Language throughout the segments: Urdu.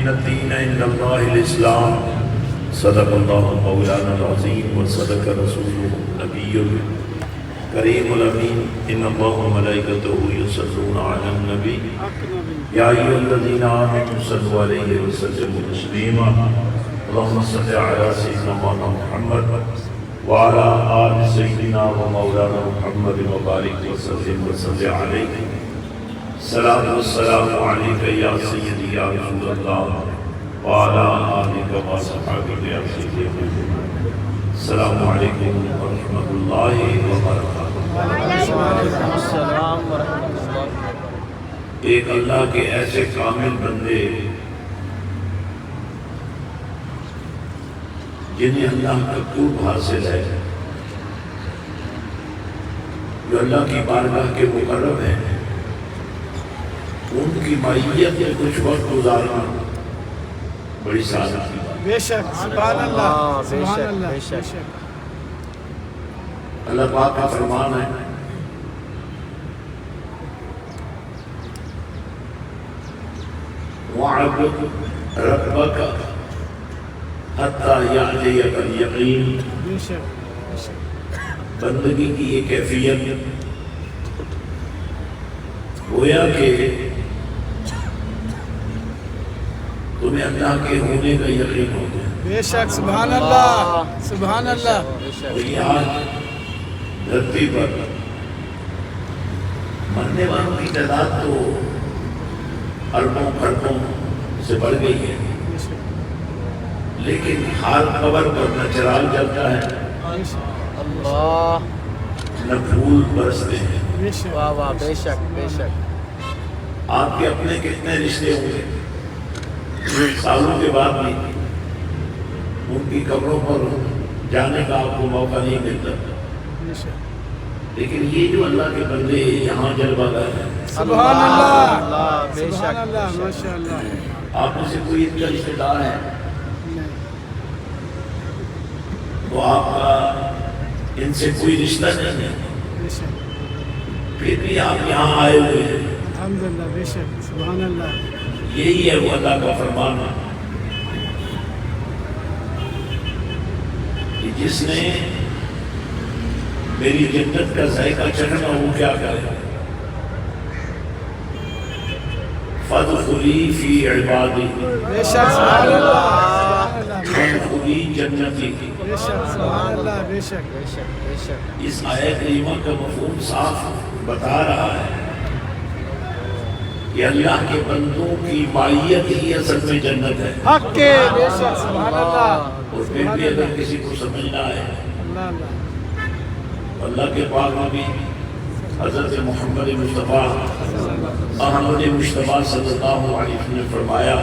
إن الدين عند الله الإسلام صدق الله مولانا العظيم وصدق رسوله النبي الكريم الأمين إن الله وملائكته يصلون على النبي يا أيها الذين آمنوا صلوا عليه وسلموا تسليما اللهم صل على سيدنا مولانا محمد وعلى آل سيدنا ومولانا محمد وبارك وسلم عليه الصلاة والسلام عليك يا سيدي يا رسول الله وعلى آلك وصحبك يا سيدي السلام عليكم ورحمة الله وبركاته. وعلیکم السلام ورحمۃ اللہ. ایک اللہ کے ایسے کامل بندے جنہیں اللہ کا قرب حاصل ہے، جو اللہ کی بارگاہ کے مقرب ہیں، ان کی معیت میں کچھ وقت گزارنا بڑی سعادت کی بات. بے شک سبحان اللہ سبحان اللہ. بے شک. اللہ پاک کا فرمان ہے وَعْبُدْ رَبَّكَ حَتَّى يَأْتِيَكَ الْيَقِينُ. بے شک بے شک. بندگی کی یہ کیفیت گویا کہ تمہیں اللہ کے ہونے کا یقین ہو گیا. بے شک سبحان اللہ سبحان اللہ. اور یہ آج دھرتی پر مرنے والوں کی تعداد تو اربوں خربوں سے بڑھ گئی ہے، بے شک لیکن ہر قبر پر نہ چراغ جلتا ہے، بے شک اللہ. نہ پھول برستے ہیں. بے شک. واہ واہ. بے شک بے شک. آپ کے اپنے کتنے رشتے ہوں گے سالوں کے بعد بھی ان کی قبروں پر جانے کا آپ کو موقع نہیں ملتا، بے شک. لیکن یہ جو اللہ کے بندے یہاں جلوہ گئے ہیں، سبحان اللہ بے سبحان شک. اللہ ماشاء اللہ. آپ میں سے کوئی ان کا رشتے دار ہے تو آپ کا ان سے کوئی رشتہ نہیں ہے، بے شک پھر بھی آپ یہاں آئے ہوئے ہیں. الحمدللہ. بے شک سبحان اللہ. یہی ہے وہ اللہ کا فرمان ہے کہ جس نے میری جنت کا ذائقہ چکھنا وہ کیا کرے. فادخلی فی عبادی بے شک سبحان اللہ سبحان اللہ. وادخلی جنتی. بے شک سبحان اللہ. بے شک بے شک بے شک. اس آیت کریمہ کا مفہوم صاف بتا رہا ہے کہ اللہ کے بندوں کی معیت ہی اصل میں جنت ہے. حق کے. بے شک سبحان اللہ. اور پھر بھی اگر کسی کو سمجھنا ہے، اللہ اللہ. اللہ کے پاک نبی حضرت محمد مصطفیٰ احمد مصطفیٰ صلی اللہ علیہ وسلم نے فرمایا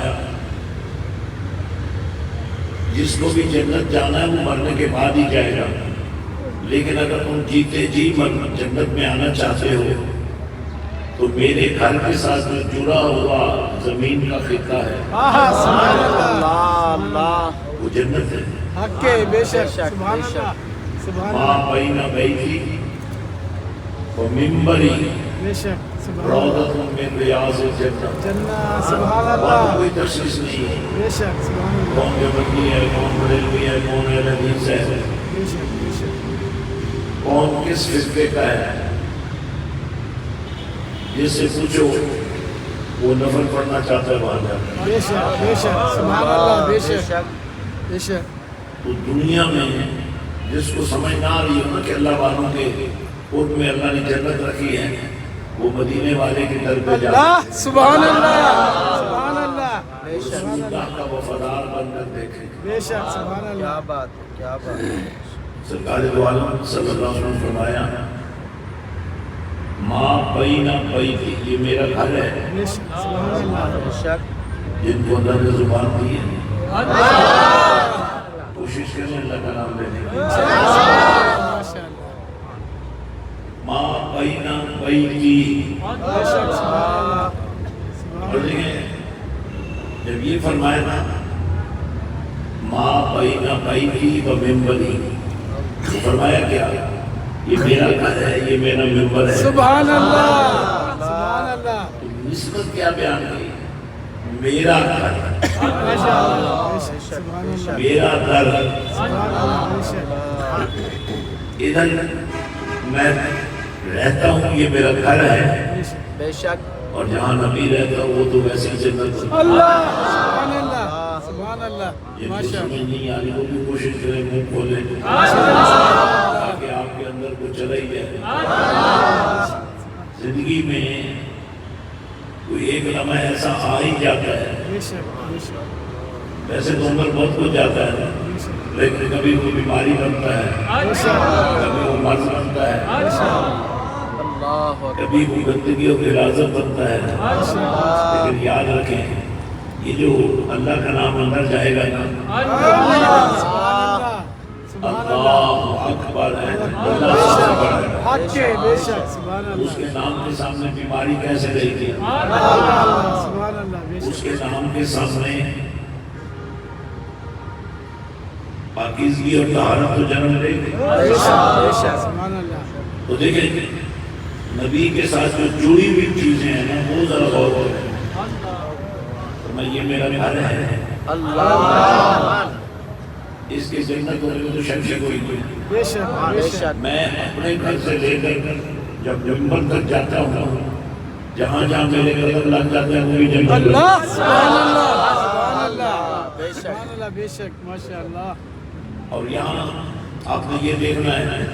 جس کو بھی جنت جانا ہے وہ مرنے کے بعد ہی جائے گا، لیکن اگر تم جیتے جی جنت میں آنا چاہتے ہو تو میرے گھر کے ساتھ جو جڑا ہوا زمین کا خطہ ہے سبحان اللہ. اللہ. وہ جنت ہے. حق کے. بے شک بے شک، سبحان بے شک. اللہ سبحان ماں اللہ. بین بیتی و ممبری بے شک سبحان اللہ. روضۃ من ریاض الجنہ. جنہ سبحان وہاں اللہ. کوئی تشخیص نہیں ہے بے شک سبحان اللہ. کون دیوبندی ہے، کون بریلوی ہے، کون اہل حدیث ہے، بے شک بے شک. کون کس فرقے کا ہے. جس سے پوچھو وہ نفل پڑھنا چاہتا ہے وہاں جاتا ہے. بے شک بے شک سبحان اللہ. بے شک بے شک. تو دنیا میں جس کو سمجھ نہ آ رہی ہو نا کہ اللہ والوں کے قرب میں اللہ نے جنت رکھی ہے، وہ مدینے والے کے در پہ جاتا اللہ سبحان اللہ سبحان اللہ. ہے، رسول اللہ کا وفادار بن کر دیکھے. بے شک سبحان کیا اللہ. بات ہے کیا بات ہے. سرکار دو عالم صلی اللہ علیہ وسلم فرمایا ماں بینا بیتی، یہ میرا گھر ہے. بے شک سبحان اللہ. بے شک. جن کو اللہ نے زبان دی ہے کوشش کریں اللہ کا نام لینے کی. ماشاء اللہ. ماں بینا بیتی. بے شک سبحان اللہ سبحان اور دیکھیں جب یہ فرمایا نا ماں بینا بیتی و ممبری، تو فرمایا کیا یہ میرا گھر ہے، یہ میرا ممبر ہے. سبحان اللہ سبحان اللہ. نسبت کیا بیان کی؟ میرا گھر، میرا گھر، ادھر میں رہتا ہوں، یہ میرا گھر ہے، بے شک اور جہاں نبی رہتا ہوں وہ تو ویسے ہی جنت ہے۔ سبحان اللہ یہ ماشاء سمجھ اللہ نہیں آ رہی وہ بھی کوشش کریں، منہ کھولے تاکہ آپ کے اندر کچھ چلا ہی جائے۔ زندگی میں کوئی ایک لمحہ ایسا آ ہی جاتا ہے، بے شک بے شک ویسے تو اندر بہت کچھ جاتا ہے، لیکن کبھی کوئی بیماری بنتا ہے، کبھی وہ مرض بنتا ہے، اللہ کبھی کوئی گندگی اور غلاظت بنتا ہے، لیکن یاد رکھیں یہ جو اللہ کا نام اندر جائے گا نا، اللہ اکبر ہے، اللہ سے بڑا ہے۔ حق کے بے شک سبحان اس اللہ کے نام کے سامنے بیماری کیسے رہے گی؟ سبحان اللہ بے اس شک کے نام کے سامنے پاکیزگی اور طہارت تو جنم لے گی۔ بے شک سبحان اللہ تو دیکھیں نبی کے ساتھ جو جڑی ہوئی چیزیں ہیں نا وہ ذرا غور کریں۔ تو میں یہ میرا گھر ہے، اللہ اس کے جنت ہونے میں تو شک کوئی نہیں۔ بے شک بے شک میں اپنے گھر سے لے کر جب جنگل تک جاتا ہوں، جہاں جہاں میرے قدم لگ جاتے ہیں وہی جنگل اللہ سبحان اللہ سبحان اللہ بے شک سبحان اللہ بے شک ماشاء اللہ اور یہاں آپ نے یہ دیکھنا ہے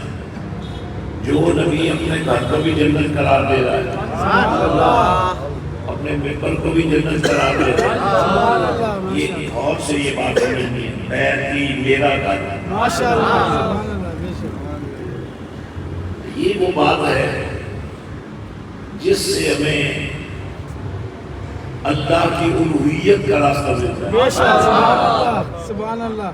جو نبی اپنے گھر کو بھی جنت قرار دے رہا ہے، اللہ اپنے ممبر کو بھی جنت قرار دے رہا سبحان اللہ ہے۔ یہ اور سے یہ بات سمجھنی ہے، بیتی میرا گھر، ماشاء اللہ سبحان اللہ بے شک یہ وہ بات ہے جس سے ہمیں اللہ کی الوہیت کا راستہ ملتا ہے۔ بے شک سبحان اللہ سبحان اللہ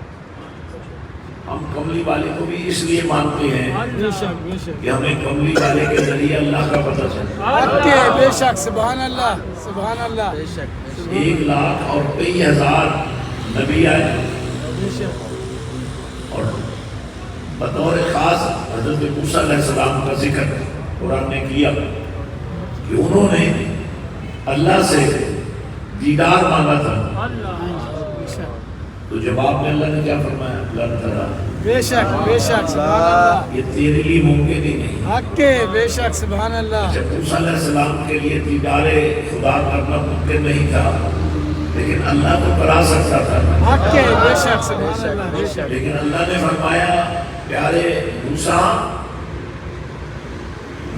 ہم کملی والے کو بھی اس لیے مانتے ہیں بے شک بے شک کہ ہمیں کملی والے کے ذریعے اللہ کا پتہ چلے۔ حق کے بے شک سبحان اللہ سبحان اللہ بے شک 1,00,000 اور کئی ہزار نبی آئے بے شک اور بطور خاص حضرت موسیٰ علیہ السلام کا ذکر قرآن نے کیا کہ انہوں نے اللہ سے دیدار مانگا تھا، بے شک تو جواب میں اللہ نے کیا فرمایا؟ اللہ تعالیٰ بے شک سبحان اللہ یہ تیرے لیے ممکن ہی نہیں۔ حق کے بے شک سبحان اللہ جب موسیٰ علیہ السلام کے لیے دیدار خدا کرنا ممکن نہیں تھا، لیکن اللہ تو کرا سکتا تھا، حق کے بے شک سبحان اللہ بے شک لیکن اللہ نے فرمایا پیارے موسیٰ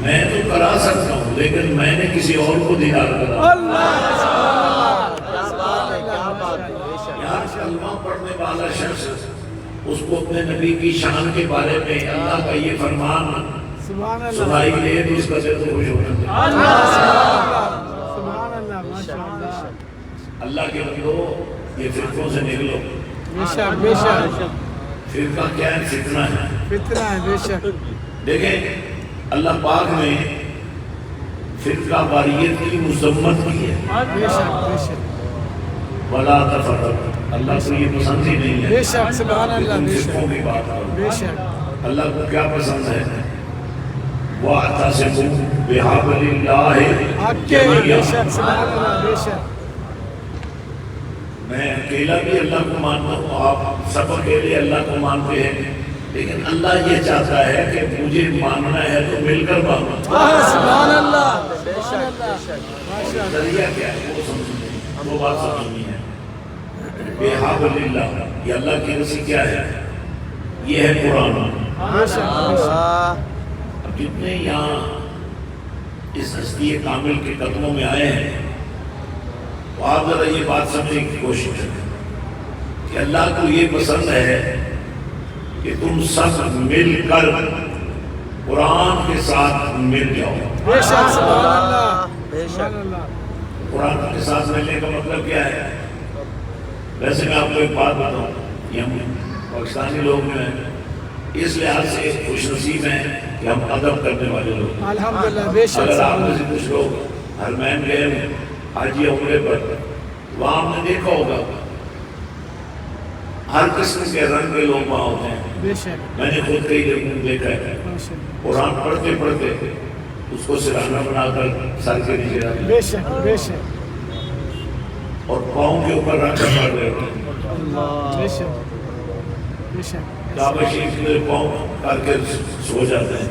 میں تو کرا سکتا ہوں لیکن میں نے کسی اور کو دیدار کرا۔ اللہ کیا بات ہے بے شک یار کلمہ پڑھنے والا شخص اس کو اپنے نبی کی شان کے بارے میں اللہ کا یہ فرمان سبحان اللہ سنائی دے تو اس کا دل تو خوش ہو جاتا ہے۔ سبحان اللہ ماشاء اللہ اللہ کے بندو یہ فرقوں سے نکلو۔ بے شک بے شک فرقہ کیا ہے؟ فتنہ ہے۔ فتنہ ہے بے شک دیکھیں اللہ پاک نے فرقہ واریت کی مذمت کی ہے، بے شک بے شک ولا تفرق، اللہ کو یہ پسند ہی نہیں ہے بے شک سبحان کہ اللہ تم بے شک فرقوں کی بات کرو۔ بے شک اللہ کو کیا پسند ہے؟ وَاعْتَصِمُوا بِحَبْلِ اللَّهِ حق کے بے جَمِيعًا۔ شک سبحان اللہ بے شک میں اکیلا بھی اللہ کو مانتا ہوں، آپ سب اکیلے اللہ کو مانتے ہیں، لیکن اللہ یہ چاہتا ہے کہ مجھے ماننا ہے تو مل کر مانو۔ سبحان اللہ بے شک بے شک ماشاء اللہ ذریعہ کیا ہے وہ سمجھنے، وہ بات سمجھنی ہے۔ بِحَبْلِ اللَّهِ، یہ اللہ کی رسی کیا ہے؟ یہ ہے قرآن۔ بے شک بے شک اب جتنے یہاں اس ہستی کامل کے قدموں میں آئے ہیں تو آپ ذرا یہ بات سمجھنے کی کوشش کریں کہ اللہ کو یہ پسند ہے کہ تم سب مل کر قرآن کے ساتھ مل جاؤ۔ بے شک سبحان اللہ بے شک سبحان اللہ قرآن کے ساتھ ملنے کا مطلب کیا ہے؟ ویسے میں آپ کو ایک بات بتاؤں، یہ ہم پاکستانی لوگ جو ہیں اس لحاظ سے خوش نصیب ہیں کہ ہم ادب کرنے والے لوگ ہیں۔ الحمدللہ بے شک اگر آپ سبحان میں سے اللہ کچھ لوگ حرمین گئے ہیں حاجی عمرے پر، وہاں ہم نے دیکھا ہوگا ہر قسم کے رنگ کے لوگ وہاں ہوتے ہیں۔ بے شک میں نے خود کئی جگہ دیکھا ہے ماشاء اللہ قرآن پڑھتے پڑھتے اس کو سرہانہ بنا کر سر کے نیچے رکھ لیا، بے شک بے شک اور پاؤں کے اوپر رکھ کر پڑھ رہے ہوتے ہیں. بے شک بے شک کعبہ شریف کے پاؤں کر کے سو جاتے ہیں.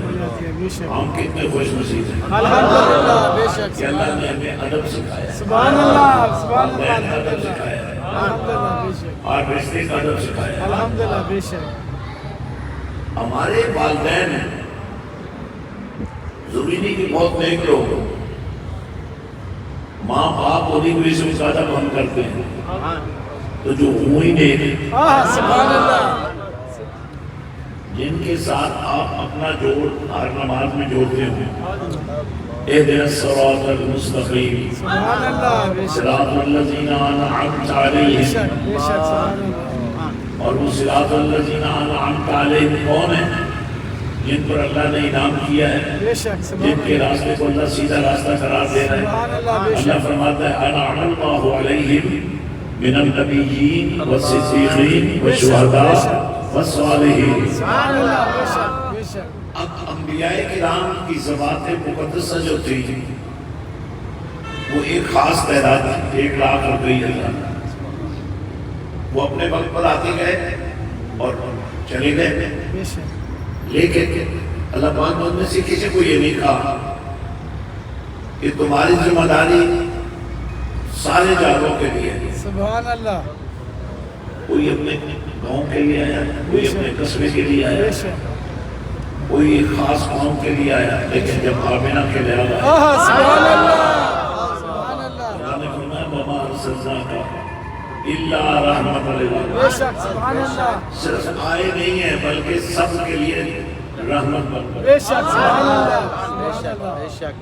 بے شک ہم کتنے خوش نصیب ہیں الحمدللہ بے شک کہ اللہ نے ہمیں ادب سکھایا ہے، سبحان اللہ سبحان اللہ والدین کا ادب سکھایا ہے الحمدللہ بے شک اور رشتے کا ادب سکھایا ہے. الحمدللہ بے شک ہمارے والدین ضروری نہیں کہ بہت نیک لوگ ہوں. ماں باپ انہیں کو اس کا ادب ہم کرتے ہیں تو جو ہوں ہی نیک سبحان اللہ جن کے ساتھ آپ اپنا جوڑ ہر نماز میں جوڑتے ہو. اہدنا الصراط المستقیم سبحان اللہ بے شک صراط الذین انعمت بے علیہم. شک بے شک سبحان اللہ اور وہ صراط الذین انعمت علیہم کون ہیں؟ جن پر اللہ نے انعام کیا ہے، بے شک جن سبحان کے راستے کو اللہ سیدھا راستہ قرار دے رہا ہے. سبحان اللہ بے اللہ شک فرماتا ہے انعم اللہ علیہم من النبیین والصدیقین والشہداء والصالحین. سبحان اللہ بے شک بے شک اب انبیاء کرام کی ذوات مقدسہ جو تھی وہ ایک خاص تعداد تھی، 1,00,000 ہو گئی. اللہ وہ اپنے وقت پر آتے گئے اور چلے گئے. بے شک لیکن اللہ پاک نے ان میں سے کسی کو یہ نہیں کہا کہ تمہاری ذمہ داری سارے جاگوں کے لیے ہے. سبحان اللہ کوئی اپنے گاؤں کے لیے آیا، کوئی اپنے قصبے کے لیے آیا، بے شک کوئی ایک خاص قوم کے لیے آیا. لیکن جب آمنہ کے لے آیا سبحان اللہ سبحان اللہ اللہ نے فرمایا وما ارسلناک الا رحمۃ بے للعالمین. شک سبحان اللہ صرف آئے نہیں ہیں بلکہ سب کے لیے رحمت بن کر. بے شک سبحان اللہ بے سبحان شک اللہ بے شک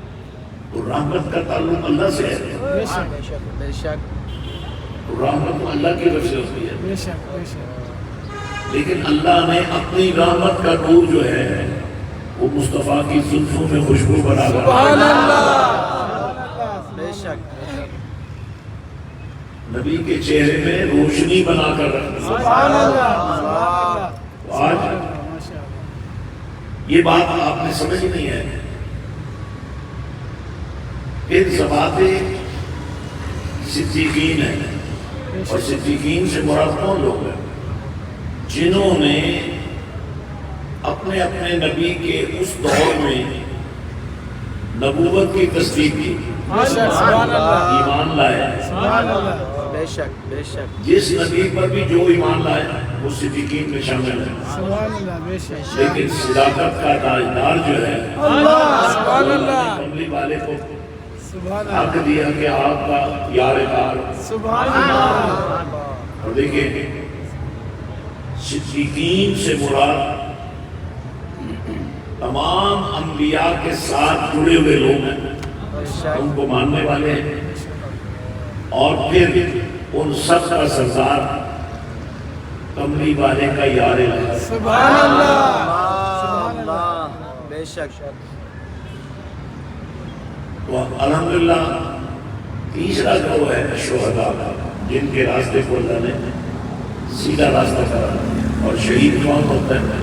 تو رحمت کا تعلق اللہ سے ہے. بے شک بے شک بے شک تو رحمت اللہ کی طرف سے ہوتی ہے. بے شک بے شک لیکن اللہ نے اپنی رحمت کا نور جو ہے وہ مصطفیٰ کی زلفوں میں خوشبو بنا کر سبحان اللہ سبحان اللہ بے شک نبی کے چہرے میں روشنی بنا کر رکھا. سبحان اللہ سبحان اللہ تو آج ماشاء اللہ یہ بات آپ نے سمجھ نہیں ہے. پھر ذوات صدیقین ہیں اور صدیقین سے مراد کون لوگ ہیں؟ جنہوں نے اپنے اپنے نبی کے اس دور میں نبوت کی تصدیق کی، بے شک سبحان اللہ ایمان لائے. سبحان اللہ بے شک بے شک جس نبی پر بھی جو ایمان لائے وہ صدیقین میں شامل ہے. سبحان اللہ بے شک لیکن صداقت کا تاجدار جو ہے اللہ سبحان اللہ کملی والے کو سبحان اللہ حق دیا کہ آپ کا یار کار. سبحان اللہ اور دیکھیں صدیقین سے مراد تمام انبیاء کے ساتھ جڑے ہوئے لوگ ہیں، بے شک ان کو ماننے والے ہیں. اور پھر ان سب کا سردار کملی والے کا یار ہے. سبحان اللہ سبحان اللہ اللہ بے شک تو الحمدللہ تیسرا جو ہے شہداء جن کے راستے کو اللہ نے سیدھا راستہ کرا. اور شہید کون ہوتا ہے؟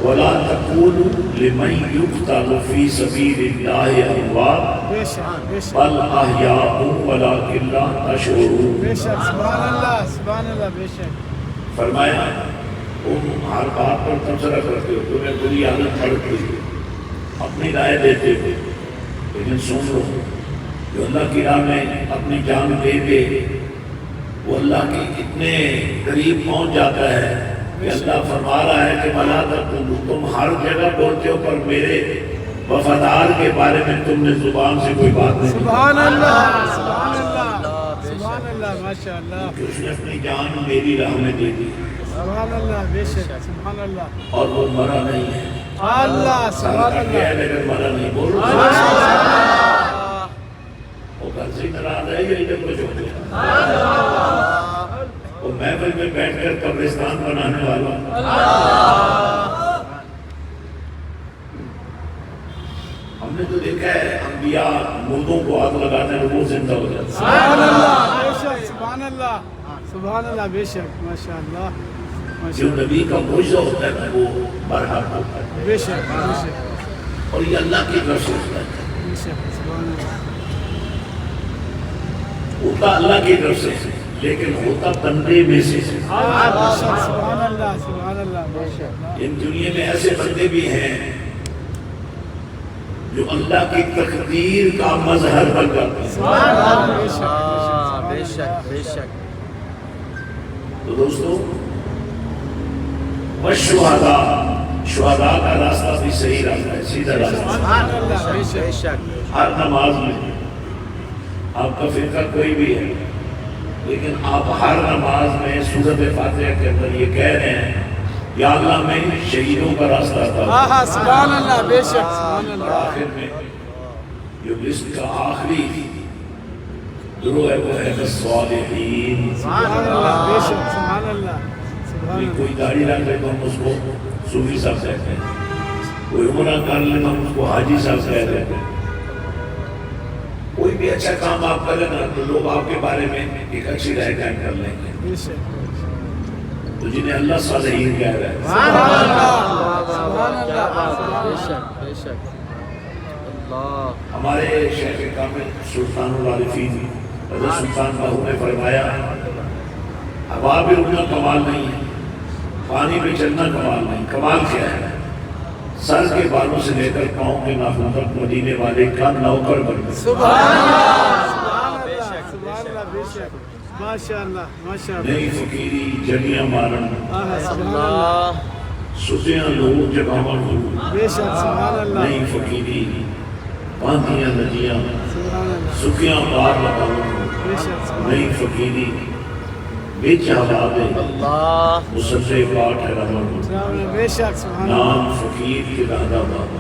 وَلَا تَقُولُوا لِمَنْ يُقْتَلُ فِي سَبِيلِ اللَّهِ أَمْوَاتٌ بے شک بے شک بَلْ أَحْيَاءٌ وَلَٰكِن لَّا تَشْعُرُونَ. بے شک سبحان اللہ سبحان اللہ بے شک فرمایا تم ہر بات پر تبصرہ کرتے ہو، تمہیں بری عادت پڑتی ہے، اپنی رائے دیتے ہو، لیکن سن لو جو اللہ کی راہ میں اپنی جان دے دے وہ اللہ کے اتنے قریب پہنچ جاتا ہے کہ اللہ فرما رہا ہے کہ بلا تم ہر جگہ بولتے ہو پر میرے وفادار کے بارے میں تم نے زبان سے کوئی بات نہیں کی. سبحان اللہ سبحان اللہ سبحان اللہ ماشاء اللہ کہ اس نے اپنی جان میری راہ میں دے دی سبحان اللہ بے شک سبحان اللہ اور وہ مرا نہیں ہے. اللہ سبحان سارا کیا اللہ ہے لیکن مرا نہیں. بولو وہ گھر سے ناراض ہے یا ادھر کچھ ہو گیا؟ وہ محفل میں بیٹھ کر قبرستان بنانے والا ہم نے تو دیکھا ہے انبیاء مردوں کو آگ لگاتے ہیں وہ زندہ ہو جاتے ہیں. سبحان اللہ بے شک سبحان اللہ سبحان اللہ بے شک ماشاء اللہ ماشاء جو اللہ نبی کا معجزہ ہوتا ہے وہ برحق ہوتا ہے بے شک بے شک اور یہ اللہ کی طرف سے ہوتا ہے. بے شک سبحان اللہ ہوتا اللہ کی طرف سے لیکن ہوتا بندے میں سے۔ سبحان اللہ سبحان اللہ بے شک ان دنیا میں ایسے بندے بھی ہیں جو اللہ کی تقدیر کا مظہر بن جاتے ہیں۔ بے شک بے شک تو دوستو والشہداء، شہداء کا راستہ بھی صحیح راستہ ہے، سیدھا راستہ ہے۔ سبحان اللہ بے بے شک شک ہر نماز میں آپ کا فرقہ کوئی بھی ہے لیکن آپ ہر نماز میں سورۃ فاتحہ کے اندر یہ کہہ رہے ہیں یا اللہ میں شہیدوں کا راستہ عطا ہاں سبحان اللہ بے شک سبحان اور اللہ آخر میں جو لسٹ کا آخری گروہ ہے وہ ہے الصالحین۔ سبحان اللہ بے شک سبحان اللہ سبحان اللہ کوئی داڑھی رکھ لے تو ہم اس کو صوفی صاحب کہتے ہیں، کوئی عمرہ کر لے تو ہم اس کو حاجی صاحب کہتے ہیں۔ کوئی بھی اچھا کام آپ کریں نا تو لوگ آپ کے بارے میں ایک اچھی رائے قائم کر لیں گے، بے شک تو جنہیں اللہ صالحین کہہ رہا ہے۔ سبحان اللہ سبحان کیا بات ہے، اللہ بے شک بے شک اللہ ہمارے شیخ کامل سلطان العارفین حضرت سلطان باہو نے فرمایا ہوا پہ اڑنا کمال نہیں ہے، پانی پہ چلنا کمال نہیں، کمال کیا ہے؟ سر کے بالوں سے لے کر پاؤں کے ناخن تک مدینے والے کا نوکر بن گئے۔ سبحان اللہ سبحان اللہ سبحان اللہ بے شک ماشاء اللہ ماشاء اللہ نئی فقیری جڑیاں مارن سبحان اللہ ستیاں لوگ جگاون ہو، بے شک سبحان اللہ نئی فقیری باندھیاں ندیاں سبحان اللہ سکیاں پار لگاون ہو، بے شک سبحان نئی فقیری بچ حوادے اللہ مسلح پاٹ ہے رمن ہو، اللہ بے شک سبحان اللہ نام فقیر کے دادا بابا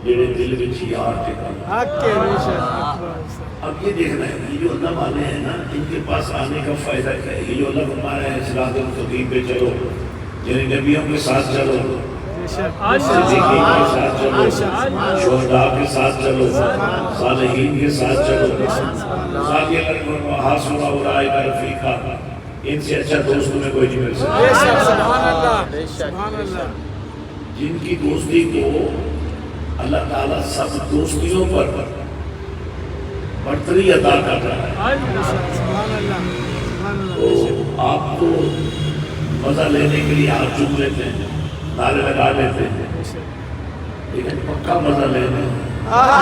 جڑے دل وچ یار ٹھکانا۔ حق کے بے شک اکبر اب یہ دیکھنا ہے یہ جو اللہ والے ہیں نا ان کے پاس آنے کا فائدہ کیا ہے؟ یہ جو اللہ فرما رہے ہیں صراط المستقیم پہ چلو، یعنی نبیوں کے ساتھ چلو، بے شک صدیقین کے ساتھ چلو، شہداء کے ساتھ چلو، صالحین کے ساتھ چلو، ساتھ یہ حاصل اولئک رفیقا، ان سے اچھا دوست تمہیں کوئی نہیں مل بے سکتا۔ شک سبحان اللہ بے شک سبحان اللہ جن کی دوستی کو اللہ تعالیٰ سب دوستیوں پر برتری عطا کر رہا ہے، بے شک سبحان اللہ سبحان اللہ تو آپ تو مزہ لینے کے لیے آپ چوم لیتے ہیں، نعرے لگا لیتے ہیں، بے شک لیکن پکا مزہ لینا ہے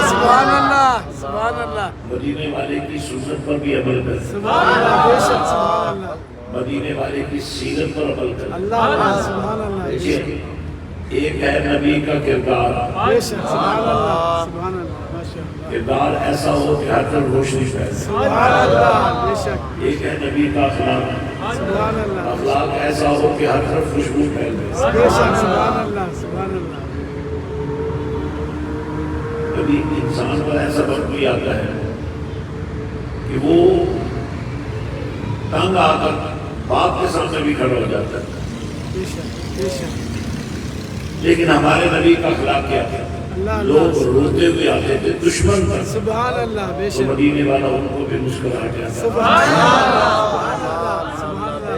سبحان اللہ سبحان اللہ مدینے والے کی سنت پر بھی عمل کریں، سبحان اللہ بے شک سبحان اللہ مدینے والے کی سیرت پر عمل کریں۔ اللہ سبحان اللہ بے شک ایک ہے نبی کا کردار، بے شک سبحان اللہ سبحان اللہ ماشاء اللہ کردار ایسا ہو کہ ہر طرف روشنی پھیلے۔ سبحان اللہ بے شک ایک ہے نبی کا اخلاق، سبحان اللہ اخلاق ایسا ہو کہ ہر طرف خوشبو پھیلے۔ بے شک سبحان اللہ سبحان اللہ کبھی انسان پر ایسا وقت بھی آتا ہے کہ وہ تنگ آ کر باپ کے سامنے بھی کھڑا ہو جاتا ہے، بے شک بے شک لیکن ہمارے نبی کا اخلاق کیا تھا؟ اللہ لوگ روتے ہوئے آتے تھے دشمن پر، سبحان اللہ بے تو شک مدینے والا ان کو بھی مسکرا کے آتا سبحان اللہ سبحان اللہ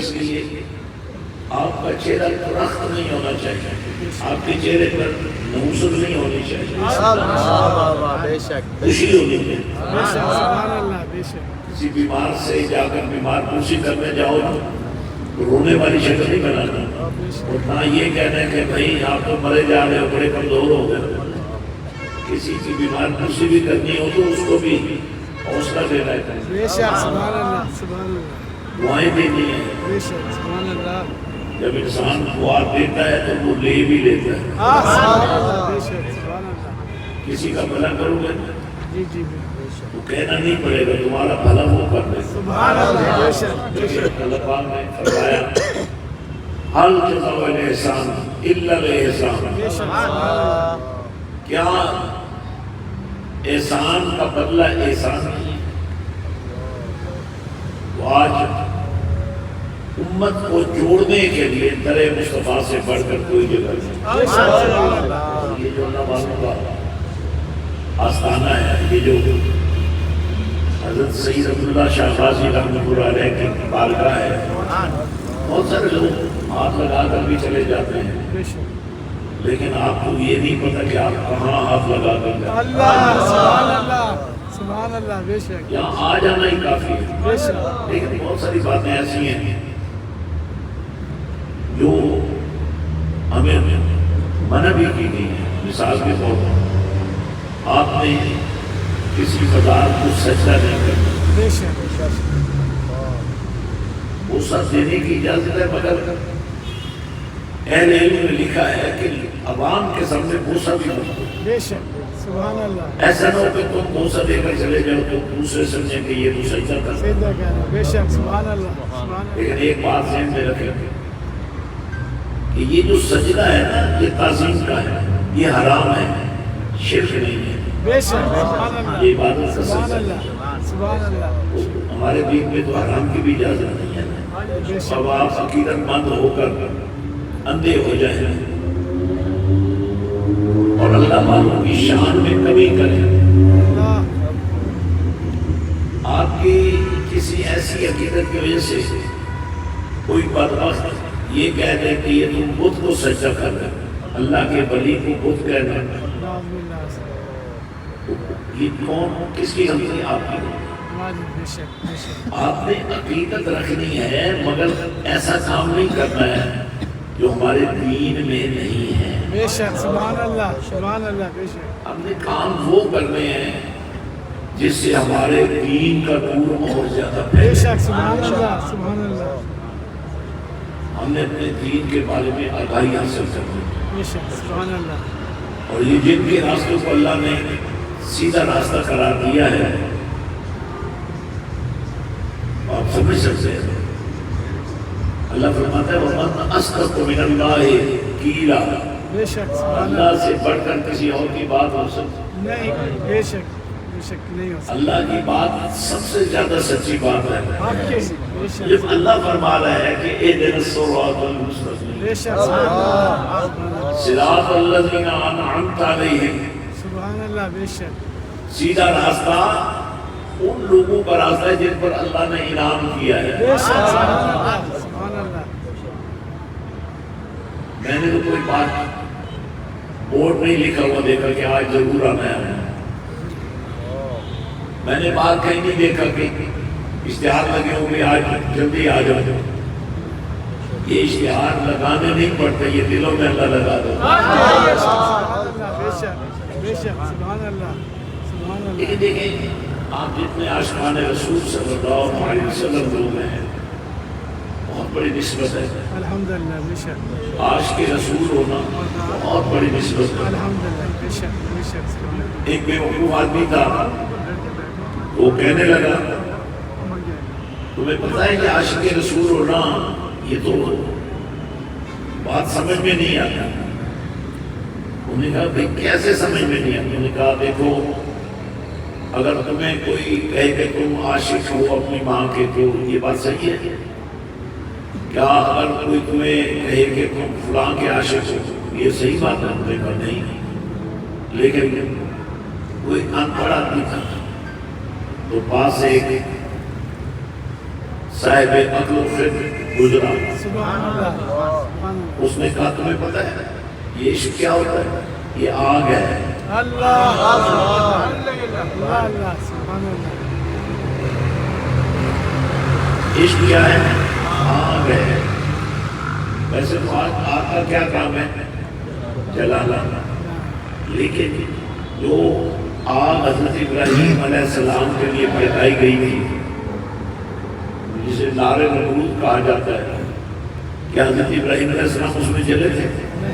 اس لیے آپ کا چہرہ درخت نہیں ہونا چاہیے، آپ کے چہرے پر نوسط نہیں ہونی چاہیے، بے شک خوشی ہونی چاہیے۔ بے شک سبحان اللہ بے شک کسی بیمار سے جا کر بیمار پرسی کرنے جاؤ تو رونے والی شکل نہیں بنانا، اور نہ یہ کہنا ہے کہ بھائی آپ تو مرے جا رہے ہو، بڑے کمزور ہو گئے۔ کسی کی بیمار پرسی بھی کرنی ہو تو اس کو بھی حوصلہ دینا ہے، بے شک سبحان اللہ سبحان اللہ دعائیں دینی ہیں۔ بے شک سبحان اللہ جب انسان دعا دیتا ہے تو وہ لے بھی لیتا ہے۔ سبحان اللہ بے شک سبحان اللہ کسی کا بھلا کرو گے جی جی تو کہنا نہیں پڑے گا تمہارا بھلا وہ کر دے۔ سبحان اللہ بے شک بے شک اللہ پاک نے فرمایا حل جزاء الاحسان الا الاحسان، بے شک سبحان اللہ کیا احسان کا بدلہ احسان نہیں ہے؟ وہ آج امت کو جوڑنے کے لیے در مصطفیٰ سے بڑھ کر کوئی جگہ نہیں۔ بے شک سبحان اللہ یہ جو اللہ والوں کا آستانہ ہے، یہ جو حضرت سید عبداللہ شاہ غازی رحمۃ اللہ علیہ کی بارگاہ ہے، بہت سارے لوگ ہاتھ لگا کر بھی چلے جاتے ہیں، بے شک لیکن آپ کو یہ نہیں پتا کہ آپ کہاں ہاتھ لگا کر جائیں۔ اللہ سبحان اللہ سبحان اللہ بے شک یہاں آ جانا ہی کافی ہے. بے شک لیکن بہت ساری باتیں ایسی ہیں جو ہمیں منع بھی کی گئی ہیں. مثال کے طور پر آپ نے کسی پدارتھ کو سجدہ نہیں کرنا. بے شک وہ سب دینے کی اجازت ہے، مگر اہل علم نے لکھا ہے کہ عوام کے سامنے بوسہ بھی مت دو. بے شک سبحان اللہ ایسا نہ ہو کہ تم بوسہ دے کر چلے جاؤ تو دوسرے سمجھیں کہ یہ تو سجدہ کر رہا ہے. سیدھا کہہ رہا بے شک سبحان اللہ سبحان اللہ لیکن ایک بات ذہن میں رکھیں کہ یہ جو سجدہ ہے نا یہ تعظیم کا ہے، یہ حرام ہے، شرک نہیں ہے. بے شک سبحان اللہ یہ عبادت کا سبحان سجدہ ہے. اللہ سبحان اللہ ہمارے دین میں تو حرام کی بھی اجازت نہیں ہے. بے شک اب آپ عقیدت مند ہو کر اندھے ہو جائیں اور اللہ والوں کی شان میں کمی کریں. اللہ آپ کی کسی ایسی عقیدت کی وجہ سے کوئی بدبخت یہ کہہ دے کہ یہ تم بت کو سجدہ کر رہے ہو، اللہ کے ولی کو بت کہنا، نعوذ باللہ یہ کون کس کی غلطی ہے؟ آپ کی غلطی. واجب بے شک بے شک آپ نے عقیدت رکھنی ہے مگر ایسا کام نہیں کرنا ہے جو ہمارے دین میں نہیں ہے. بے شک سبحان اللہ بے شک ہم نے کام وہ کرنے ہیں جس سے ہمارے دین کا نور اور زیادہ بے پھیلے. شک سبحان اللہ ہم نے اپنے دین کے بارے میں آگاہی حاصل کرنی ہے. بے شک سبحان اللہ اور یہ جن کے راستوں کو اللہ نے سیدھا راستہ قرار دیا ہے آپ سمجھ سکتے ہیں. اللہ فرماتا ہے وَمَنْ أَصْدَقُ مِنَ اللَّهِ قِيلًا. بے شک سبحان اللہ سے بڑھ کر کسی اور کی بات ہو سکتی؟ نہیں بے شک نہیں ہو سکتا اللہ کی بات سب سے زیادہ سچی بات ہے. آپ کے بے شک جب اللہ فرما رہا ہے کہ اهْدِنَا الصِّرَاطَ الْمُسْتَقِيمَ بے شک صراط الذین انعمت علیہم، سبحان اللہ بے شک سیدھا راستہ ان لوگوں کا راستہ ہے جن پر اللہ نے انعام کیا ہے. بے شک سبحان اللہ میں نے تو کوئی بات بورڈ نہیں لکھا ہوا دیکھا کہ آج ضرور آنا ہے. میں نے بات کہیں نہیں دیکھا کہ اشتہار لگے ہوں گے آج جلدی آ جاؤ. یہ اشتہار لگانے نہیں پڑتے، یہ دلوں میں اللہ لگا دو. بے شک سبحان اللہ لیکن دیکھیں آپ جتنے عاشقان رسول صلی اللہ علیہ وسلم لوگ ہیں بہت بڑی نسبت ہے. الحمدللہ بے شک عاشق رسول ہونا بہت بڑی نسبت ہے. الحمدللہ بے شک سبحان اللہ ایک بے وقوف آدمی تھا، وہ کہنے لگا تمہیں پتہ ہے کہ عاشق رسول ہونا یہ تو بات سمجھ میں نہیں آتا. انہوں نے کہا بھئی کیسے سمجھ میں نہیں آتا؟ انہوں نے کہا دیکھو اگر تمہیں کوئی کہے کہ تم عاشق ہو اپنی ماں کے تو یہ بات صحیح ہے کیا؟ اگر کوئی تمہیں کہے کہ تم فلاں کے عاشق ہو یہ صحیح بات ہے؟ انہوں نے کہا نہیں. لیکن کوئی ان پڑھ آدمی تھا تو پاس ایک صاحب عقل و فکر گزرا. سبحان اللہ اس نے کہا تمہیں پتہ ہے یہ عشق کیا ہوتا ہے؟ یہ آگ ہے. اللہ سبحان اللہ عشق کیا ہے؟ آگ ہے. ویسے تو آگ کا کیا کام ہے؟ جلانا. لیکن جو آگ حضرت ابراہیم علیہ السلام کے لیے بھڑکائی گئی تھی جسے نار نمرود کہا جاتا ہے، کیا حضرت ابراہیم علیہ السلام اس میں جلے تھے؟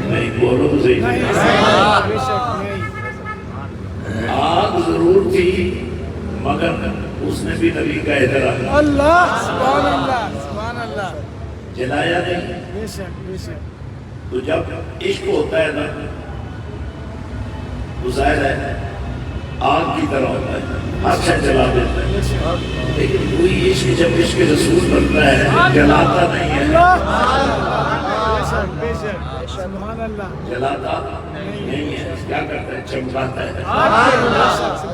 نہیں. بولو تو صحیح. بے شک نہیں آگ ضرور تھی مگر اس نے بھی نبی کا احترام اللہ سبحان اللہ جلایا نہیں. بے شک تو جب عشق ہوتا ہے نا تو ظاہر ہے آگ کی طرح ہوتا ہے، اچھا جلا دیتا ہے. بے شک لیکن کوئی عشق جب عشق رسول بنتا ہے جلاتا نہیں ہے. بے شک سبحان اللہ جلاتا نہیں ہے. کیا کرتا ہے؟ چمکاتا ہے.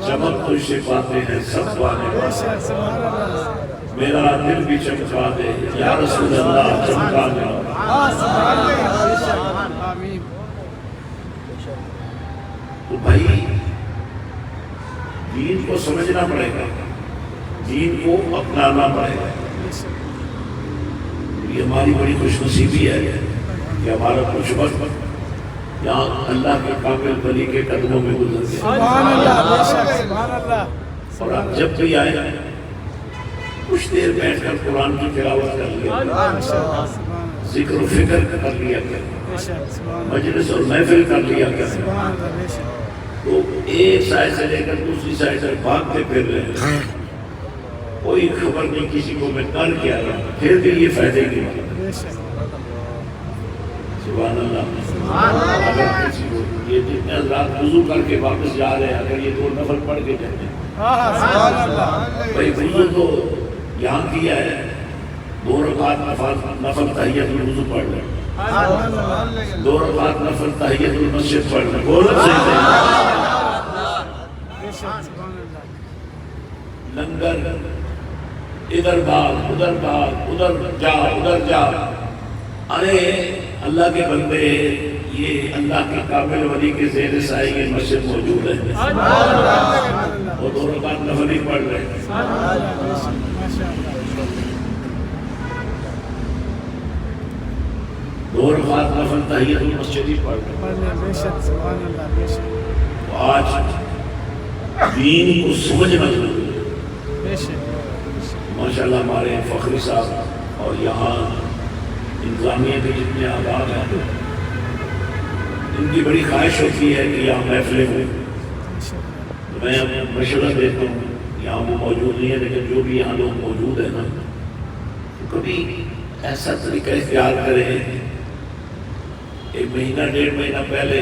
چمک تو سے باتیں ہیں سب والے بے شک سبحان اللہ میرا دل بھی چمکا دے یا رسول اللہ چمکا دے. سبحان اللہ بے شک آمین تو بھائی دین کو سمجھنا پڑے گا، دین کو اپنانا پڑے گا۔ یہ ہماری بڑی خوش نصیبی ہے کہ ہمارا کچھ وقت یہاں اللہ کے کامل ولی کے قدموں میں گزر گیا۔ سبحان اللہ، بے شک، سبحان اللہ۔ اور آپ جب بھی آئے کچھ دیر بیٹھ کر قرآن کی تلاوت کر لیا، ذکر و فکر کر لیا کریں، مجلس اور محفل کر لیا کریں، تو ایک سائڈ سے لے کر دوسری سائڈ سے بھاگتے پھر رہے ہیں، کوئی خبر نہیں کسی کو میں کر کیا رہا ہوں، پھر بھی یہ فائدے کی بات ہے۔ سبحان اللہ۔ اگر کسی کو یہ جتنے حضرات وضو کر کے واپس جا رہے ہیں، اگر یہ 2 نفل پڑھ کے جاتے ہیں، بھائی وضو تو یہاں کیا ہے، 2 رکعت نفل تحیت الوضو پڑھ لیں، 2 رکعت نفل تحیت المسجد پڑھ لیں، بولو صحیح لنگر ادھر بھاگ ادھر جا۔ ارے اللہ کے بندے، یہ اللہ کے کامل ولی کے زیر سائے کی مسجد موجود ہے، وہ 2 رکعت نفل ہی پڑھ رہے ہیں۔ 2 رکعت نفل تحیت المسجد ہی پڑھ رہے ہیں۔ تو آج دین کو سمجھنا ضروری ہے۔ ماشاءاللہ ہمارے فخری صاحب اور یہاں انتظامیہ کے جتنے آباد ہیں، ان کی بڑی خواہش ہوتی ہے کہ یہاں محفلیں ہوں، تو میں مشورہ دیتا ہوں، یہاں وہ موجود نہیں ہے لیکن جو بھی یہاں لوگ موجود ہیں نا، تو کبھی ایسا طریقہ اختیار کریں، 1 مہینہ 1.5 مہینہ پہلے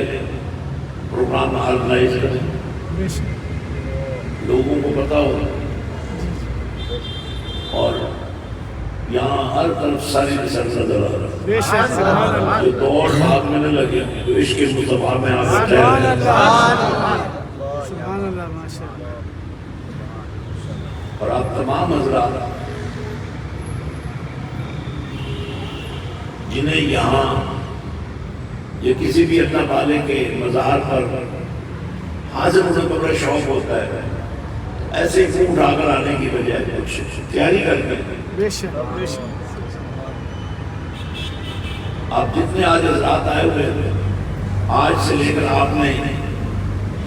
پروگرام آرگنائز کریں، لوگوں کو پتا ہو، اور یہاں ہر طرف ساری نظر نظر آ رہا ہے، جو دوڑ بھاگ میں نہ لگے، جو عشق مصطفیٰ میں آ کر اور آپ تمام حضرات جنہیں یہاں یا کسی بھی اللہ والے کے مزار پر حاضر ہونے کا بڑا شوق ہوتا ہے، ایسے ہی اٹھا کر آنے کی بجائے کچھ تیاری کرتے ہیں۔ آپ جتنے آج حضرات آئے ہوئے ہیں، آج سے لے کر آپ نے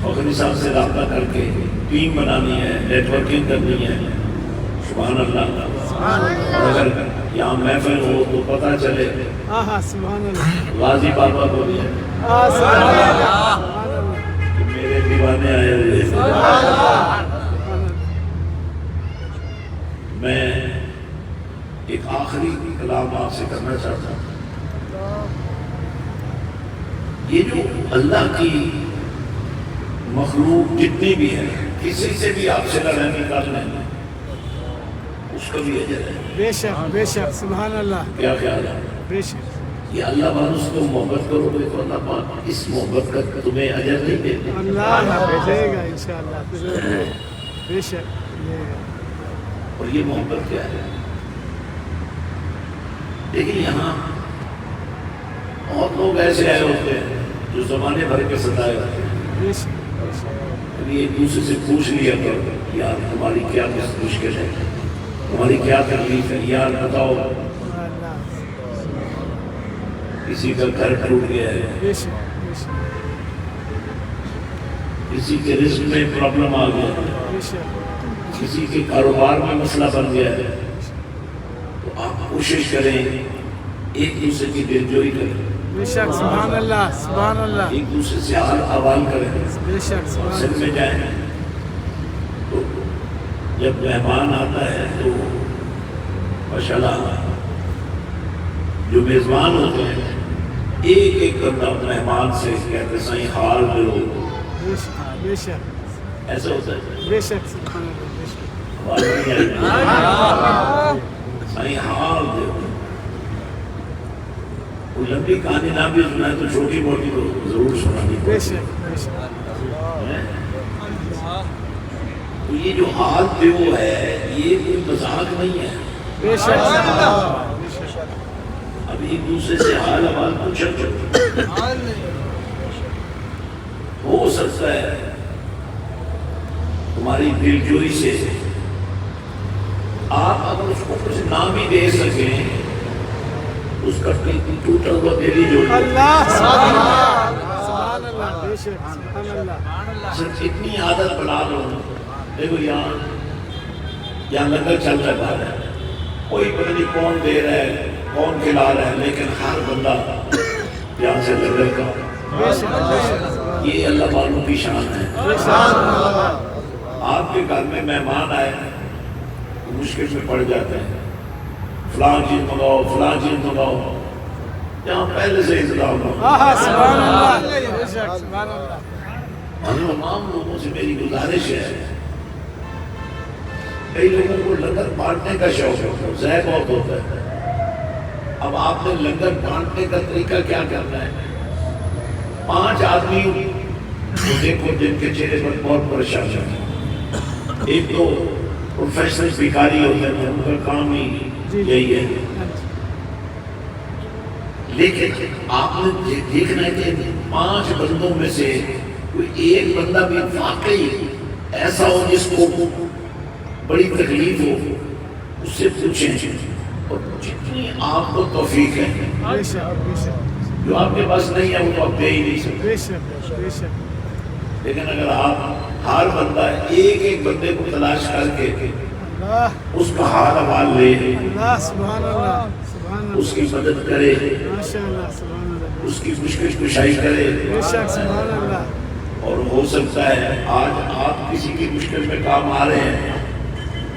فخری صاحب سے رابطہ کر کے ٹیم بنانی ہے، نیٹ ورکنگ کرنی ہے۔ سبحان اللہ۔ اور اگر یہاں محفل ہو تو پتہ چلے غازی بابا کو بھی کہ میرے دیوانے آئے ہوئے ہیں۔ میں ایک آخری کلام آپ سے کرنا چاہتا ہوں۔ یہ جو اللہ کی مخلوق جتنی بھی ہے، کسی سے بھی آپ سے لڑائی کر لیں، اس کا بھی اجر ہے۔ بے شک، سبحان اللہ۔ کیا خیال ہے؟ بے شک، یہ اللہ والوں سے تم محبت کرو گے تو اللہ پاک اس محبت کا تمہیں اجر نہیں دیتے؟ اللہ دے گا انشاءاللہ، بے شک۔ اور یہ محبت کیا ہے؟ لیکن یہاں بہت لوگ ایسے آئے ہوتے ہیں جو زمانے بھر کے ستائے ہوتے ہیں، کبھی ایک دوسرے سے پوچھ لیا کرو، یار تمہاری کیا مشکل ہے، تمہاری کیا تکلیف ہے، یار بتاؤ، کسی کا گھر ٹوٹ گیا ہے، کسی کے رزق میں پرابلم آ گیا ہے، کسی کے کاروبار میں مسئلہ بن گیا ہے، تو آپ کوشش کریں ایک دوسرے کی دلجوئی کریں، بے شک، سبحان اللہ، سبحان اللہ، ایک دوسرے سے حال احوال کریں، بے شک، سبحان سن میں جائیں۔ تو جب مہمان آتا ہے تو ماشاءاللہ جو میزبان ہوتے ہیں ایک ایک بندہ مہمان سے کہتے سائیں حال دو، بے شک، ایسا ہوتا ہے، بے شک، سبحان اللہ، بے شک، آواز نہیں آئی، سائیں حال دو۔ کوئی لمبی کہانی نہ بھی سنائے تو چھوٹی موٹی تو ضرور سنانی بے پڑے۔ شک، بے شک، تو یہ جو حال دیو ہے یہ کوئی مذاق نہیں ہے، بے شک، اب ایک دوسرے سے حال احوال پوچھا کرو، ہو سکتا ہے تمہاری دلجوئی سے آپ اگر اس کو کچھ نام بھی دے سکیں اس کا ٹوٹا ہوا دل ہی جوڑ دیں۔ اللہ سبحان اللہ بے شک سبحان اللہ صرف اتنی عادت بنا لو، دیکھو یہاں لنگر چل رہا ہے، کوئی پتہ نہیں کون دے رہا ہے کون کھلا رہا ہے، لیکن ہر بندہ یہاں سے لنگر کا، بے شک یہ اللہ والوں کی شان ہے۔ بے شک آپ کے گھر میں مہمان آئے مشکل میں پڑ جاتے ہیں، فلاں چیز منگاؤ فلاں چیز منگاؤ، یہاں پہلے سے انتظام ہو۔ سبحان اللہ بے شک سبحان اللہ تمام لوگوں سے میری گزارش ہے، کئی لوگوں کو لنگر بانٹنے کا شوق ہوتا ہے، ضائع بہت ہوتا ہے۔ اب آپ نے لنگر بانٹنے کا طریقہ کیا کرنا ہے؟ 5 آدمی دیکھو جن کے چہرے پر بہت پریشان ہے، ایک تو پروفیشنل بھکاری ہوتے ہیں، ان کا کام ہی یہی ہے، لیکن آپ نے دیکھنا ہے کہ 5 بندوں میں سے کوئی ایک بندہ بھی واقعی ایسا ہو جس کو بڑی تکلیف ہو، اس سے پوچھیں، اور جتنی آپ کو توفیق ہے، بے شک بے شک جو آپ کے پاس نہیں ہے وہ تو آپ دے ہی نہیں سکتے، بے شک بے شک لیکن اگر آپ ہر بندہ ایک ایک بندے کو تلاش کر کے اللہ اس کا حال احوال لے، اللہ سبحان اللہ سبحان اس اللہ کی مدد کرے، ماشاء اللہ سبحان اللہ اس کی مشکل کشائی کرے، بے شک سبحان اللہ اور ہو سکتا ہے آج آپ کسی کی مشکل میں کام آ رہے ہیں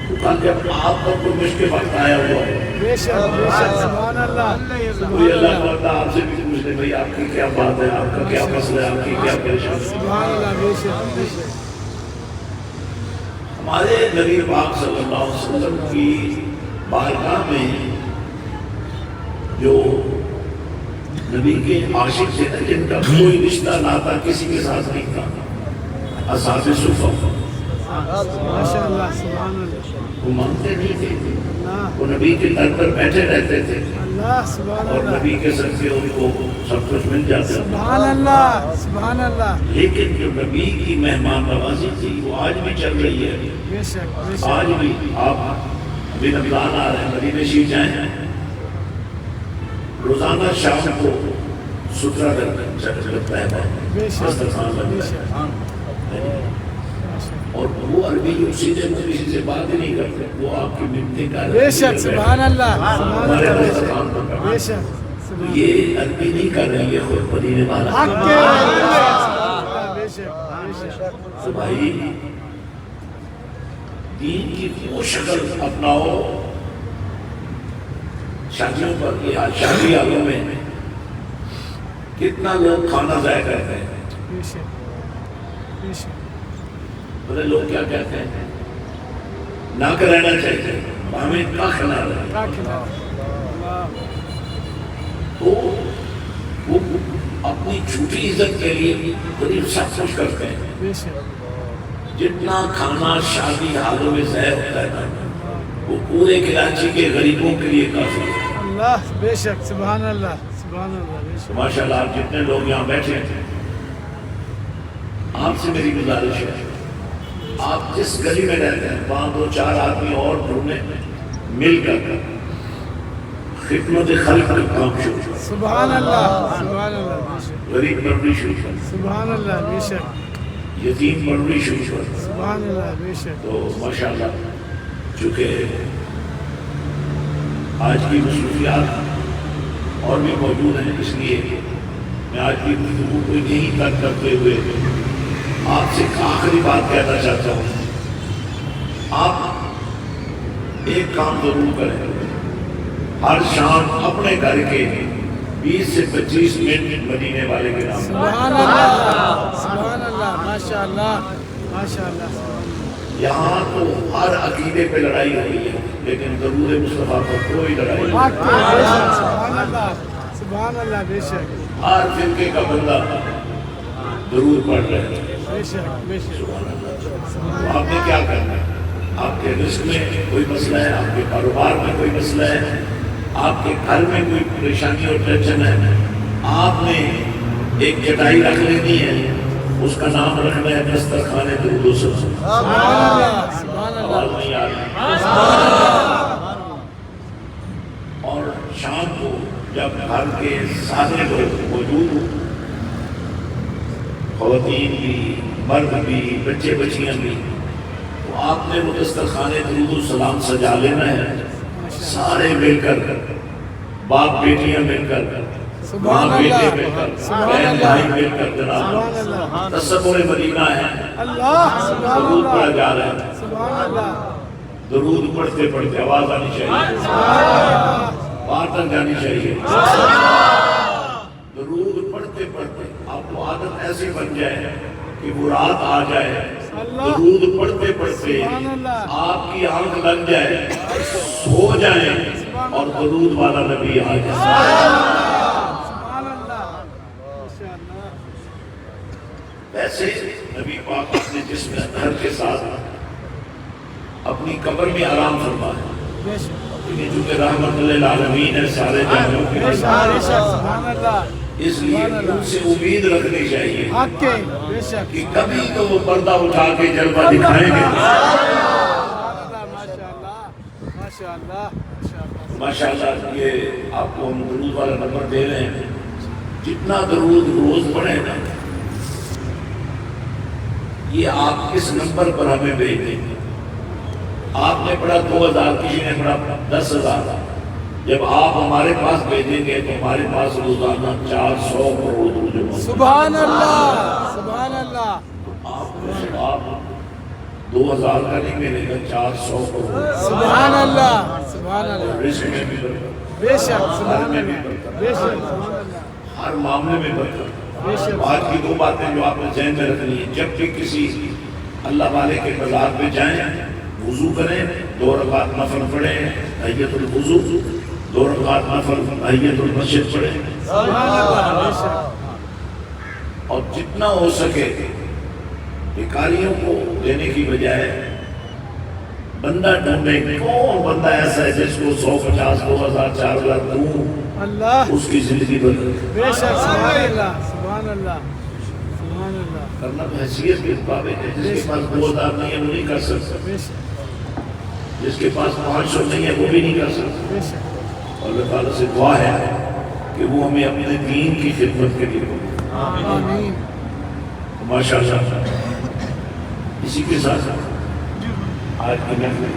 تو کل جب آپ پر کوئی مشکل وقت آیا ہوا ہے، بے شک سبحان اللہ کوئی سبحان اللہ اللہ تعالیٰ آپ سے بھی پوچھ لے بھائی آپ کی کیا بات ہے، آپ کا کیا مسئلہ ہے، آپ کی کیا پریشانی ہے۔ سبحان اللہ بے شک بے شک ہمارے نبی پاک صلی اللہ علیہ وسلم کی بارگاہ میں جو نبی کے عاشق تھے نا، جن کا کوئی رشتہ ناتا کسی کے ساتھ نہیں تھا، اصحاب صفہ، ماشاء اللہ سبحان اللہ وہ مانتے نہیں تھے، اللہ وہ نبی کے در پر بیٹھے رہتے تھے اللہ سبحان اور اللہ نبی کے سر سے ان کو سب کچھ مل جاتا تھا، سبحان اللہ سبحان اللہ لیکن جو نبی کی مہمان نوازی تھی وہ آج بھی چل رہی ہے۔ بے شک بے آج شک بھی آپ ابھی رمضان آ رہے ہیں، مدینے شریف جائیں، روزانہ شام کو سترہ لگتا ہے بے شک دسترخوان بے لگتا شک ہے، اور وہ عربی جو سیدھے منہ کسی سے بات ہی نہیں کرتے، وہ آپ کی منتیں کر رہے ہیں، بے شک سبحان اللہ سبحان ہمارے اللہ بے دسترخوان پر شک کر بے شک سبحان یہ عربی نہیں کر رہی ہے، خود مدینے والا حق کے بے شک بے شک تو بھائی دین کی وہ شکل اپناؤ، شادیوں پر یا شادی حالوں میں کتنا لوگ کھانا ضائع کرتے ہیں، بے شک بے شک پتہ لوگ کیا کہتے ہیں، نہ رہنا چاہیے، ہمیں کیا کھلا رہے ہیں، کیا کھلا اللہ تو وہ اپنی جھوٹی عزت کے لیے قریب سب کچھ کرتے ہیں۔ بے شک جتنا کھانا شادی حالوں میں ضائع ہوتا ہے نا، وہ پورے کراچی کے غریبوں کے لیے کافی ہے۔ اللہ بے شک سبحان اللہ سبحان اللہ بے شک ماشاء اللہ آپ جتنے لوگ یہاں بیٹھے ہیں، آپ سے میری گزارش ہے، آپ جس گلی میں رہتے ہیں وہاں 2-4 آدمی اور ڈھونڈیں، مل کر خدمت خلق کا کام شروع کریں، سبحان اللہ سبحان اللہ بے شک غریب پروری شروع کریں، سبحان اللہ بے شک یتیم پروری شروع کریں۔ سبحان اللہ بے شک تو ماشاءاللہ چونکہ آج کی مصروفیات اور بھی موجود ہیں، اس لیے میں آج کی گفتگو کو یہیں تک کرتے ہوئے آپ سے ایک آخری بات کہنا چاہتا ہوں، آپ ایک کام ضرور کریں، ہر شام اپنے گھر کے 20 سے 25 منٹ مدینے والے کے نام سبحان اللہ سبحان اللہ ماشاء اللہ ماشاء اللہ یہاں تو ہر عقیدے پہ لڑائی ہو رہی ہے، لیکن ضرور مصطفیٰ پر کوئی لڑائی نہیں، حق کے بے شک سبحان اللہ سبحان اللہ بے شک ہر فرقے کا بندہ ضرور پڑھ رہے ہیں۔ بے شک بے شک تو آپ نے کیا کرنا ہے؟ آپ کے رزق میں کوئی مسئلہ ہے، آپ کے کاروبار میں کوئی مسئلہ ہے، آپ کے گھر میں کوئی پریشانی اور ٹینشن ہے، آپ نے ایک چٹائی رکھ لینی ہے، اس کا نام رکھنا ہے دسترخوان درود و سلام۔ سبحان اللہ آواز نہیں آ رہی؟ اور شام کو جب گھر کے سارے لوگ موجود ہوں، خواتین بھی، مرد بھی، بچے بچیاں بھی، تو آپ نے وہ دسترخوان درود و سلام سجا لینا ہے، سارے مل کر، باپ بیٹیاں مل کر، ماں بیٹے مل کر، بہن بھائی مل کر، جناب تصور مدینہ ہے، اللہ سبحان درود اللہ پڑھا جا رہا ہے۔ سبحان اللہ درود پڑھتے پڑھتے آواز آنی چاہیے، باہر تک جانی چاہیے۔ درود پڑھتے پڑھتے آپ کو عادت ایسی بن جائے کہ وہ رات آ جائے، درود پڑھتے پڑھتے آپ کی آنکھ لگ جائے، سو جائیں اور درود والا نبی آ جائے۔ سبحان اللہ ماشاءاللہ ویسے نبی پاک اپنے جسم اطہر کے ساتھ اپنی قبر میں آرام فرمایا، بے شک لیکن چونکہ رحمت للعالمین ہے سارے جہانوں کے بے شک سبحان اللہ اس لیے ان سے امید رکھنی چاہیے حق کے بے شک کہ کبھی تو وہ پردہ اٹھا کے جلوہ دکھائیں گے۔ ماشاءاللہ ماشاءاللہ یہ آپ کو ہم درود والا نمبر دے رہے ہیں، جتنا درود روز پڑھیں نا یہ آپ اس نمبر پر ہمیں بھیج دیں گے۔ آپ نے پڑھا 2000، کسی نے پڑھا 10,000، جب آپ ہمارے پاس بھیجیں گے تو ہمارے پاس روزانہ 400 کروڑ درود جمع ہوگا۔ سبحان اللہ سبحان اللہ آپ 2000 کا نہیں ملے گا، 400 کروڑ۔ سبحان اللہ سبحان اللہ رزق میں بھی برکت، بے شک سبحان اللہ بے شک سبحان اللہ ہر معاملے میں برکت۔ بے شک آج کی دو باتیں جو آپ نے ذہن میں رکھنی ہے، جب بھی کسی اللہ والے کے مزار پہ جائیں، وضو کریں، 2 رکعت نفل پڑھیں، تحیۃ الوضو، 2 رکعت نفل تحیۃ المسجد پڑھیں، سبحان اللہ بے شک اور جتنا ہو سکے بھکاریوں کو دینے کی بجائے بندہ ڈھونڈیں، کون بندہ ایسا ہے جس کو 150، 2000، 4000 دوں، اللہ اس کی زندگی بدل بے شک سبحان اللہ سبحان اللہ سبحان اللہ کرنا تو حیثیت کے مطابق ہے۔ جس کے پاس 2000 نہیں ہے وہ نہیں کر سکتا، بے شک جس کے پاس 500 نہیں ہے وہ بھی نہیں کر سکتا۔ بے شک اور اللہ تعالیٰ سے دعا ہے کہ وہ ہمیں اپنے دین کی خدمت کے لیے بولے۔ آمین ماشاءاللہ اسی کے ساتھ آج کی محفل